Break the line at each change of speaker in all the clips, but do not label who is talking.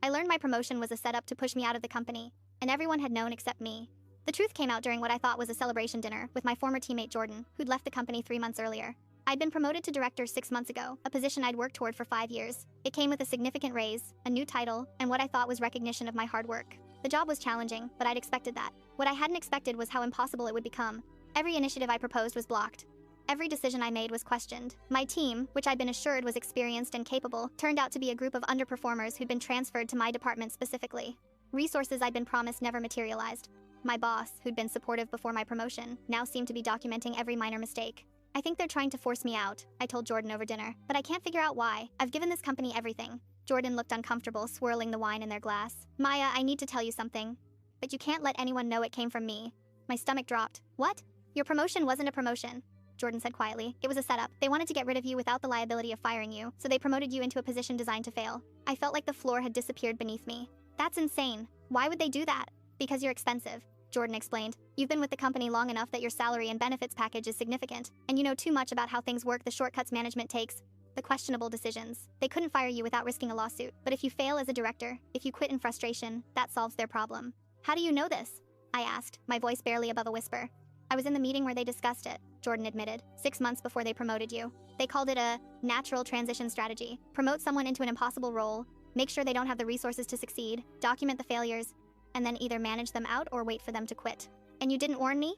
I learned my promotion was a setup to push me out of the company, and everyone had known except me. The truth came out during what I thought was a celebration dinner with my former teammate Jordan, who'd left the company 3 months earlier. I'd been promoted to director 6 months ago, a position I'd worked toward for 5 years. It came with a significant raise, a new title, and what I thought was recognition of my hard work. The job was challenging, but I'd expected that. What I hadn't expected was how impossible it would become. Every initiative I proposed was blocked. Every decision I made was questioned. My team, which I'd been assured was experienced and capable, turned out to be a group of underperformers who'd been transferred to my department specifically. Resources I'd been promised never materialized. My boss, who'd been supportive before my promotion, now seemed to be documenting every minor mistake. I think they're trying to force me out, I told Jordan over dinner, but I can't figure out why. I've given this company everything. Jordan looked uncomfortable, swirling the wine in their glass. Maya, I need to tell you something. But you can't let anyone know it came from me. My stomach dropped. What? Your promotion wasn't a promotion, Jordan said quietly. It was a setup. They wanted to get rid of you without the liability of firing you, so they promoted you into a position designed to fail. I felt like the floor had disappeared beneath me. That's insane. Why would they do that? Because you're expensive, Jordan explained. You've been with the company long enough that your salary and benefits package is significant, and you know too much about how things work, the shortcuts management takes, the questionable decisions. They couldn't fire you without risking a lawsuit, but if you fail as a director, if you quit in frustration, that solves their problem. How do you know this? I asked, my voice barely above a whisper. I was in the meeting where they discussed it, Jordan admitted, 6 months before they promoted you. They called it a natural transition strategy. Promote someone into an impossible role, make sure they don't have the resources to succeed, document the failures, and then either manage them out or wait for them to quit. And you didn't warn me?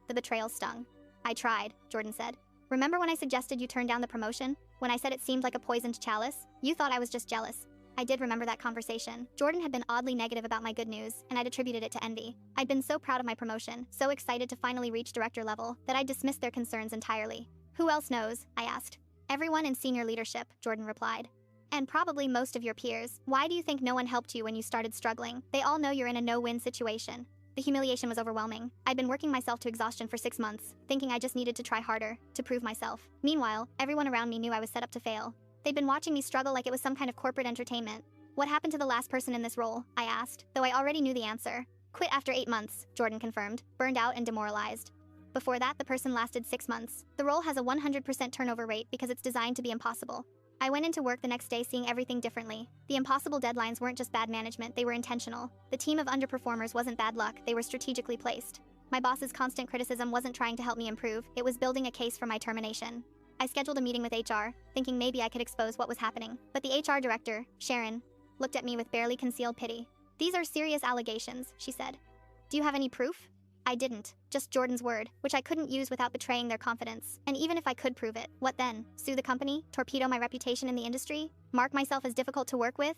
The betrayal stung. I tried, Jordan said. Remember when I suggested you turn down the promotion? When I said it seemed like a poisoned chalice? You thought I was just jealous. I did remember that conversation. Jordan had been oddly negative about my good news, and I'd attributed it to envy. I'd been so proud of my promotion, so excited to finally reach director level, that I dismissed their concerns entirely. Who else knows? I asked. Everyone in senior leadership, Jordan replied. And probably most of your peers. Why do you think no one helped you when you started struggling? They all know you're in a no-win situation. The humiliation was overwhelming. I'd been working myself to exhaustion for 6 months, thinking I just needed to try harder, to prove myself. Meanwhile, everyone around me knew I was set up to fail. They'd been watching me struggle like it was some kind of corporate entertainment. What happened to the last person in this role? I asked, though I already knew the answer. Quit after 8 months, Jordan confirmed, burned out and demoralized. Before that, the person lasted 6 months. The role has a 100% turnover rate because it's designed to be impossible. I went into work the next day seeing everything differently. The impossible deadlines weren't just bad management, they were intentional. The team of underperformers wasn't bad luck, they were strategically placed. My boss's constant criticism wasn't trying to help me improve, it was building a case for my termination. I scheduled a meeting with HR, thinking maybe I could expose what was happening. But the HR director, Sharon, looked at me with barely concealed pity. These are serious allegations, she said. Do you have any proof? I didn't, just Jordan's word, which I couldn't use without betraying their confidence. And even if I could prove it, what then? Sue the company? Torpedo my reputation in the industry? Mark myself as difficult to work with?